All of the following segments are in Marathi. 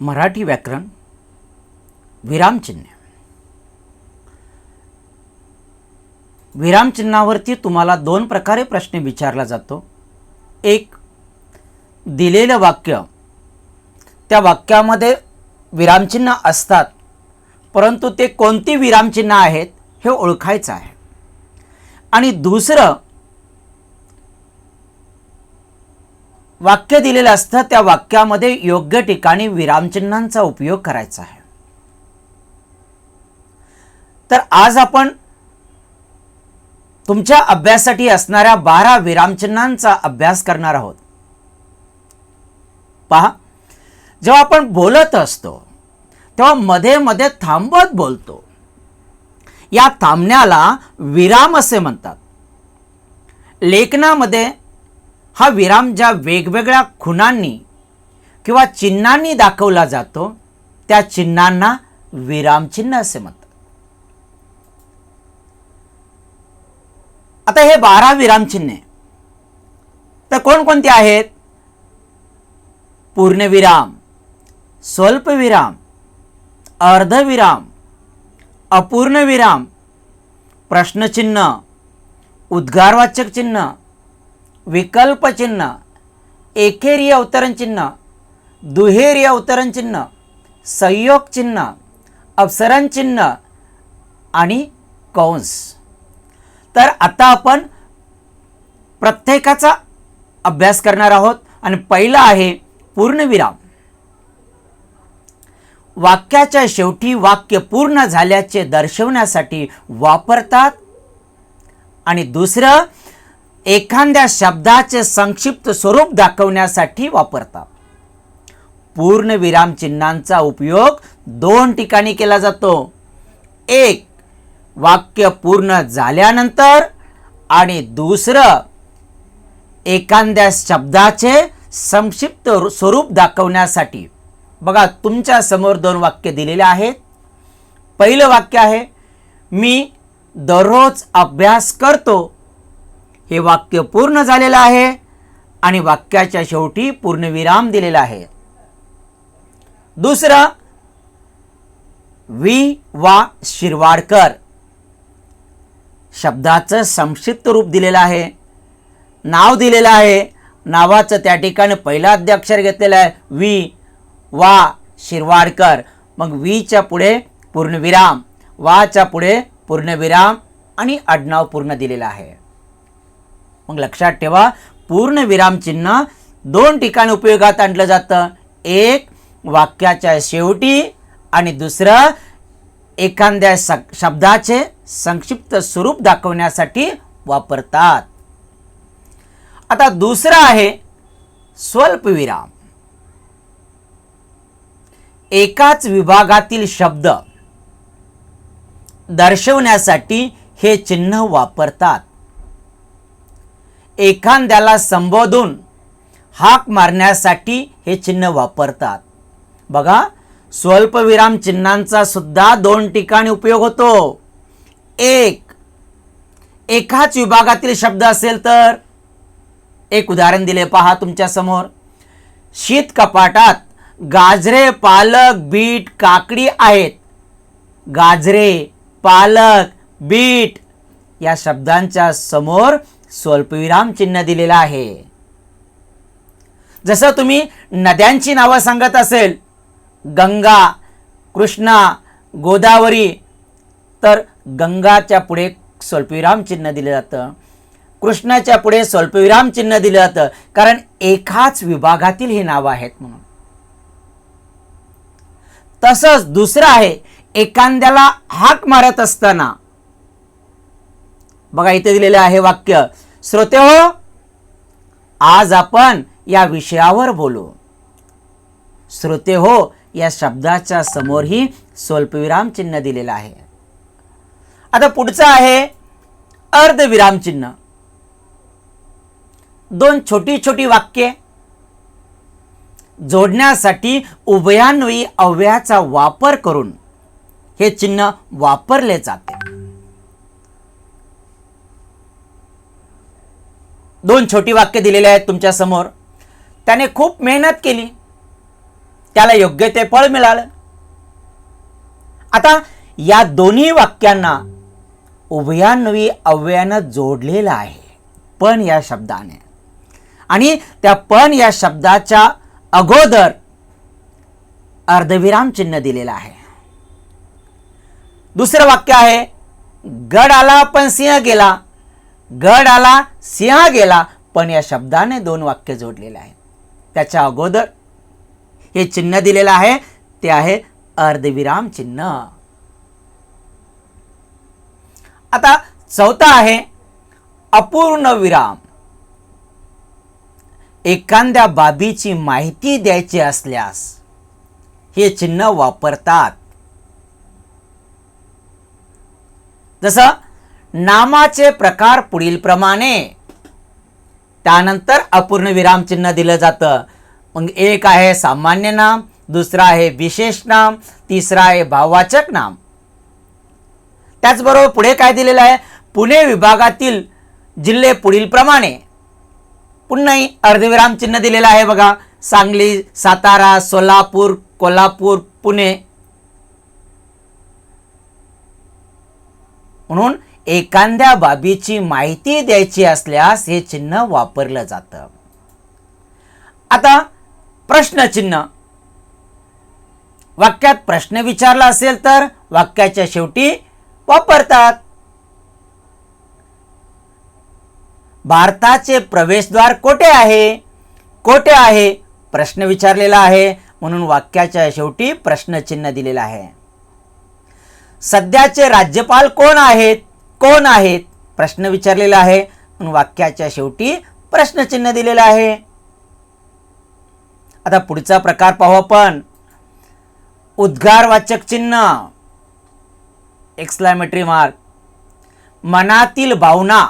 मराठी व्याकरण विरामचिन्ह. विरामचिन्हावरती तुम्हाला दोन प्रकारे प्रश्न विचारला जातो. एक, दिलेलं वाक्य, त्या वाक्यामध्ये विरामचिन्ह असतात, परंतु ते कोणती विरामचिन्ह आहेत हे ओळखायचं आहे. आणि दुसरं, वाक्य दिलेलं असतं, त्या वाक्यामध्ये योग्य ठिकाणी विरामचिन्हांचा उपयोग करायचा आहे. तर आज आपण तुमच्या अभ्यासासाठी असणाऱ्या 12 विरामचिन्हांचा अभ्यास करणार आहोत. पहा, जेव्हा आपण बोलत असतो तेव्हा मध्ये मध्ये थांबत बोलतो. या थांबण्याला विराम असे म्हणतात. लेखनामध्ये हा विराम ज्या वेगवेगळ्या खुणांनी किंवा चिन्हांनी दाखवला जातो त्या चिन्हांना विरामचिन्ह असे म्हणतात. आता हे 12 विरामचिन्हे तर कोणकोणते आहेत? पूर्णविराम, स्वल्पविराम, अर्धविराम, अपूर्णविराम, प्रश्नचिन्ह, उद्गारवाचक चिन्ह, विकल्प चिन्ह, एकेरी अवतरण चिन्ह, दुहेरी अवतरण चिन्ह, संयोग चिन्ह, अपसरण चिन्ह आणि कंस. तर आता आपण प्रत्येकाचा अभ्यास करणार आहोत. आणि पहिला आहे पूर्णविराम. वाक्याच्या शेवटी वाक्य पूर्ण झाल्याचे दर्शवण्यासाठी वापरतात. आणि दुसरं, एखाद्या शब्दाचे संक्षिप्त स्वरूप दाखवण्यासाठी वापरतात. पूर्णविराम चिन्हांचा उपयोग 2 ठिकाणी केला जातो. एक, वाक्य पूर्ण झाल्यानंतर, आणि दुसरं, एखाद्या शब्दाचे संक्षिप्त स्वरूप दाखवण्यासाठी. बघा, तुमच्या समोर 2 वाक्य दिलेले आहेत. पहिलं वाक्य आहे, मी दररोज अभ्यास करतो. हे वाक्य पूर्ण झालेलं आहे आणि वाक्याच्या शेवटी पूर्णविराम दिलेला आहे. दुसरं, वी वा शिरवाडकर, शब्दाचं संक्षिप्त रूप दिलेलं आहे, नाव दिलेलं आहे. नावाचं त्या ठिकाणी पहिला अक्षर घेतलेलं आहे, वी वा शिरवाडकर. मग वीच्या पुढे पूर्णविराम, वाच्या पुढे पूर्णविराम आणि आडनाव पूर्ण दिलेलं आहे. मग लक्षात ठेवा, पूर्णविराम चिन्ह 2 ठिकाणी उपयोगात आणलं जातं. एक, वाक्याच्या शेवटी, आणि दुसरं, एखाद्या शब्दाचे संक्षिप्त स्वरूप दाखवण्यासाठी वापरतात. आता दुसरं आहे स्वल्पविराम. एकाच विभागातील शब्द दर्शवण्यासाठी हे चिन्ह वापरतात. एखाद्याला संबोधून हाक मारण्यासाठी हे चिन्ह वापरतात. बघा, स्वल्पविराम चिन्हांचा सुद्धा 2 ठिकाणी उपयोग होतो. एक, एकाच विभागातील शब्द असेल तर. एक उदाहरण दिले पहा तुमच्या समोर. शीत कपाटात गाजरे, पालक, बीट, काकडी आहेत. गाजरे, पालक, बीट या शब्दांच्या समोर स्वल्पविराम चिन्ह दिलेलं आहे. जसं तुम्ही नद्यांची नावं सांगत असेल, गंगा, कृष्णा, गोदावरी, तर गंगाच्या पुढे स्वल्पविराम चिन्ह दिलं जातं, कृष्णाच्या पुढे स्वल्पविराम चिन्ह दिलं जातं, कारण एकाच विभागातील हे नावं आहेत म्हणून. तसंच दुसरं आहे, एखाद्याला हाक मारत असताना. बघा, इथे दिलेलं आहे वाक्य, श्रोतेहो, आज आपण या विषयावर बोलू. श्रोतेहो या शब्दाच्या समोरही स्वल्पविराम चिन्ह दिलेलं आहे. आता पुढचं आहे अर्धविराम चिन्ह. 2 छोटी छोटी वाक्ये जोडण्यासाठी उभयान्वयी अव्ययाचा वापर करून हे चिन्ह वापरले जाते. 2 छोटी वाक्य दिलेले आहेत तुमच्या समोर. त्याने खूप मेहनत केली त्याला योग्य ते फळ मिळालं. आता या दोन्ही वाक्यांना उभयान्वयी अव्ययानं जोडलेलं आहे पण या शब्दाने, आणि त्या पण या शब्दाच्या अगोदर अर्धविराम चिन्ह दिलेलं आहे. दुसरं वाक्य आहे, गड आला पण सिंह गेला. गड आला सिंह गेला, पण या शब्दाने दोन वाक्य जोडलेले आहे. त्याच्या अगोदर हे चिन्ह दिलेलं आहे, ते आहे अर्धविराम चिन्ह. आता चौथा आहे अपूर्ण विराम. एखाद्या बाबीची माहिती द्यायची असल्यास हे चिन्ह वापरतात. जसं नामाचे प्रकार पुढील प्रमाणे, त्यानंतर अपूर्ण विराम चिन्ह दिलं जातं. मग एक आहे सामान्य नाम, दुसरा आहे विशेष नाम, तिसरा आहे भाववाचक नाम. त्याचबरोबर पुढे काय दिलेलं आहे, पुणे विभागातील जिल्हे पुढील प्रमाणे. पुन्हाही अर्धविराम चिन्ह दिलेलं आहे बघा, सांगली, सातारा, सोलापूर, कोल्हापूर, पुणे. म्हणून एखाद्या बाबीची माहिती द्यायची असल्यास हे चिन्ह वापरलं जातं. आता प्रश्नचिन्ह. वाक्यात प्रश्न विचारला असेल तर वाक्याच्या शेवटी वापरतात. भारताचे प्रवेशद्वार कोठे आहे? कोठे आहे प्रश्न विचारलेला आहे, म्हणून वाक्याच्या शेवटी प्रश्नचिन्ह दिलेला आहे. सध्याचे राज्यपाल कोण आहेत? कोण आहेत प्रश्न विचारलेला आहे, म्हणून वाक्याच्या शेवटी प्रश्नचिन्ह दिलेलं आहे. आता पुढचा प्रकार पाहू आपण, उद्गारवाचक चिन्ह, एक्सक्लेमेटरी मार्क. मनातील भावना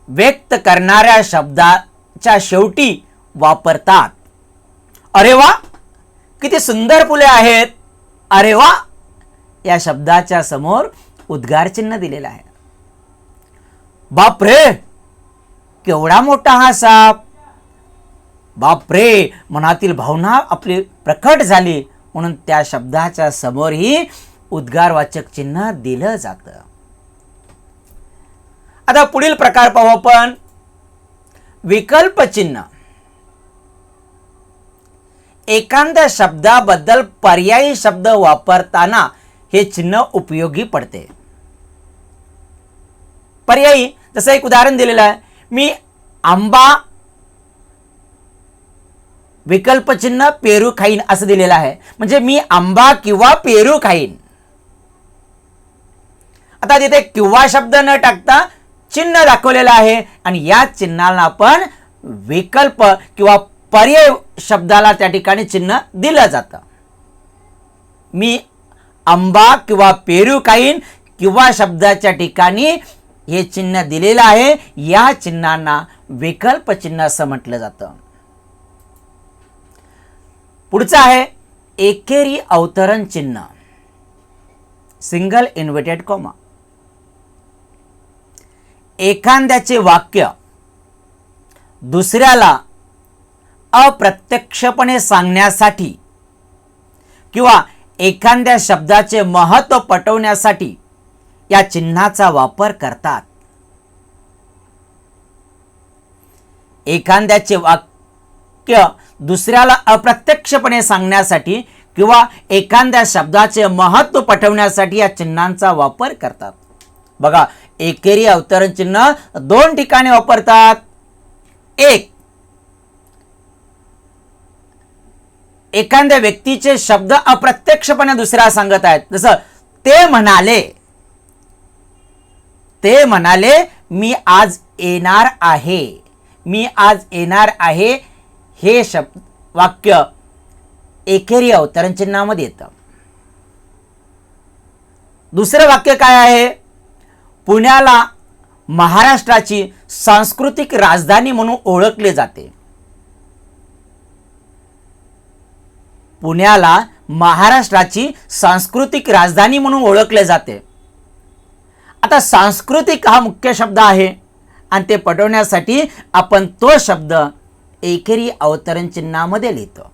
व्यक्त करणाऱ्या शब्दाच्या शेवटी वापरतात. अरे वा, किती सुंदर फुले आहेत. अरे वा या शब्दाच्या समोर उद्गार चिन्ह दिलेला आहे. बापरे, केवढा मोठा हा साप. बापरे, मनातील भावना आपली प्रकट झाली, म्हणून त्या शब्दाच्या समोरही उद्गारवाचक चिन्ह दिलं जातं. आता पुढील प्रकार पाहू आपण, विकल्प चिन्ह. एखाद्या शब्दाबद्दल पर्यायी शब्द वापरताना हे चिन्ह उपयोगी पडते. पर्यायी, जसं एक उदाहरण दिलेलं आहे, मी आंबा विकल्प चिन्ह पेरू खाईन असं दिलेलं आहे. म्हणजे मी आंबा किंवा पेरू खाईन. आता तिथे किंवा शब्द न टाकता चिन्ह दाखवलेलं आहे, आणि या चिन्हाला आपण विकल्प किंवा पर्याय शब्दाला त्या ठिकाणी चिन्ह दिलं जातं. मी आंबा किंवा पेरू खाईन, किंवा शब्दाच्या ठिकाणी हे चिन्ह दिलेलं आहे, या चिन्हांना विकल्प चिन्ह असं म्हटलं जातं. पुढचं आहे एकेरी अवतरण चिन्ह, सिंगल इन्व्हर्टेड कॉमा. एखाद्याचे वाक्य दुसऱ्याला अप्रत्यक्षपणे सांगण्यासाठी किंवा एखाद्या शब्दाचे महत्त्व पटवण्यासाठी या चिन्हाचा वापर करतात. एखाद्याचे वाक्य दुसऱ्याला अप्रत्यक्षपणे सांगण्यासाठी किंवा एखाद्या शब्दाचे महत्त्व पटवण्यासाठी या चिन्हांचा वापर करतात. बघा, एकेरी अवतरण चिन्ह दोन ठिकाणी वापरतात. एक, एखाद्या व्यक्तीचे शब्द अप्रत्यक्षपणे दुसऱ्याला सांगत आहेत, जसं ते म्हणाले. ते म्हणाले मी आज येणार आहे. मी आज येणार आहे हे शब्द वाक्य एकेरी अवतरण चिन्हामध्ये येतं. दुसरं वाक्य काय आहे, पुण्याला महाराष्ट्राची सांस्कृतिक राजधानी म्हणून ओळखले जाते. पुण्याला महाराष्ट्राची सांस्कृतिक राजधानी म्हणून ओळखले जाते. आता सांस्कृतिक हा मुख्य शब्द आहे, आणि ते पटवण्यासाठी आपण तो शब्द एकेरी अवतरण चिन्हामध्ये लिहितो.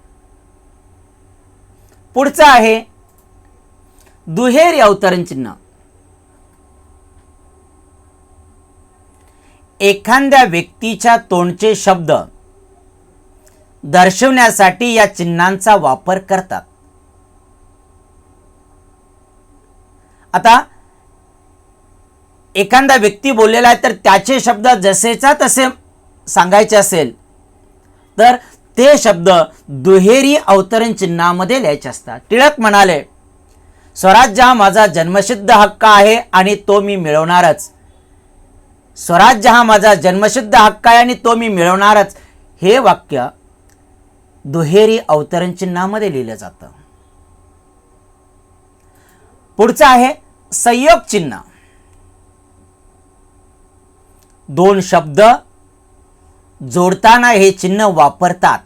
पुढचं आहे दुहेरी अवतरण चिन्ह. एखाद्या व्यक्तीच्या तोंडचे शब्द दर्शवण्यासाठी या चिन्हांचा वापर करतात. आता एखादा व्यक्ती बोललेला आहे तर त्याचे शब्द जसेच्या तसे सांगायचे असेल तर ते शब्द दुहेरी अवतरण चिन्हामध्ये लिहायचे असतात. टिळक म्हणाले, स्वराज्य हा माझा जन्मसिद्ध हक्क आहे आणि तो मी मिळवणारच. स्वराज्य हा माझा जन्मसिद्ध हक्क आहे आणि तो मी मिळवणारच. हे वाक्य दुहेरी अवतरण चिन्हामध्ये लिहिलं जातं. पुढचं आहे संयोग चिन्ह. दोन शब्द जोडताना हे चिन्ह वापरतात.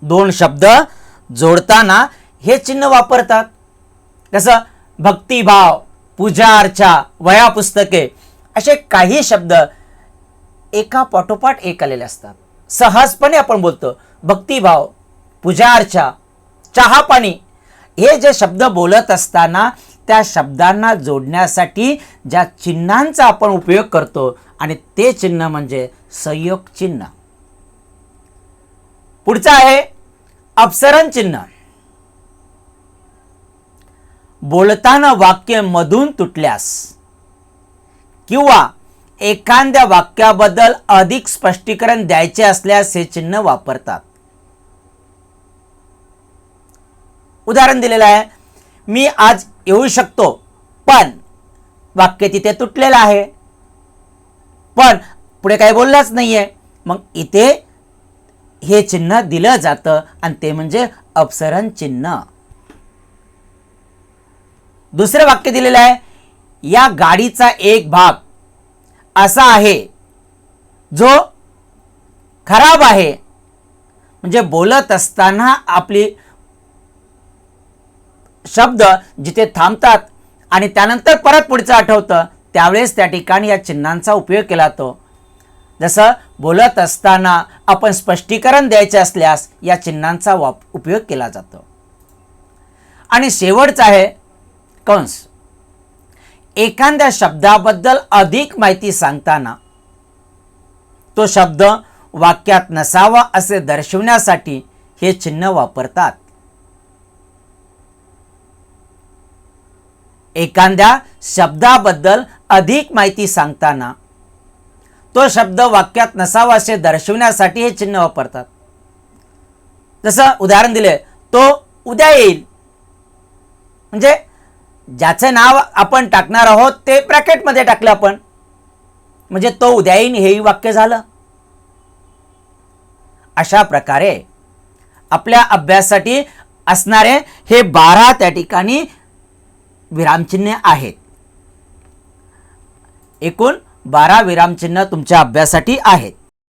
दोन शब्द जोडताना हे चिन्ह वापरतात. कसं भक्तिभाव, पूजा अर्चा, वह्या पुस्तके असे काही शब्द एका पाठोपाठ एक आलेले असतात. सहजपणे आपण बोलतो भक्तिभाव, पूजा अर्चा, चहा पाणी हे जे शब्द बोलत असताना त्या शब्दांना जोडण्यासाठी ज्या चिन्हांचा आपण उपयोग करतो आणि ते चिन्ह म्हणजे संयोग चिन्ह. पुढचं आहे अपसरण चिन्ह. बोलताना वाक्य मधून तुटल्यास किंवा एखाद्या वाक्याबद्दल अधिक स्पष्टीकरण द्यायचे असल्यास हे चिन्ह वापरतात. उदाहरण दिलेलं आहे, मी आज येऊ शकतो पण वाक्य तिथे तुटलेलं आहे, पण पुढे काही बोललाच नाहीये. मग इथे हे चिन्ह दिलं जातं आणि ते म्हणजे अपसरण चिन्ह. दुसरं वाक्य दिलेलं आहे, या गाडीचा एक भाग असा आहे जो खराब आहे. म्हणजे बोलत असताना आपली शब्द जिथे थांबतात आणि त्यानंतर परत पुढचं आठवतं त्यावेळेस त्या ठिकाणी या चिन्हांचा उपयोग केला जातो. जसं बोलत असताना आपण स्पष्टीकरण द्यायचे असल्यास या चिन्हांचा उपयोग केला जातो. आणि शेवटचा आहे कंस. एखाद्या शब्दाबद्दल अधिक माहिती सांगताना तो शब्द वाक्यात नसावा असे दर्शवण्यासाठी हे चिन्ह वापरतात. एखाद्या शब्दाबद्दल अधिक माहिती सांगताना तो शब्द वाक्यात नसावा असे दर्शवण्यासाठी हे चिन्ह वापरतात. जसं उदाहरण दिले, तो उद्या येईल. म्हणजे ज्याचं नाव आपण टाकणार आहोत ते ब्रॅकेटमध्ये टाकलं आपण, म्हणजे तो उद्या येईल हेही वाक्य झालं. अशा प्रकारे आपल्या अभ्यासासाठी असणारे हे 12 त्या ठिकाणी विरामचिन्हे आहेत. एकूण 12 विरामचिन्ह तुमच्या अभ्यासासाठी आहेत.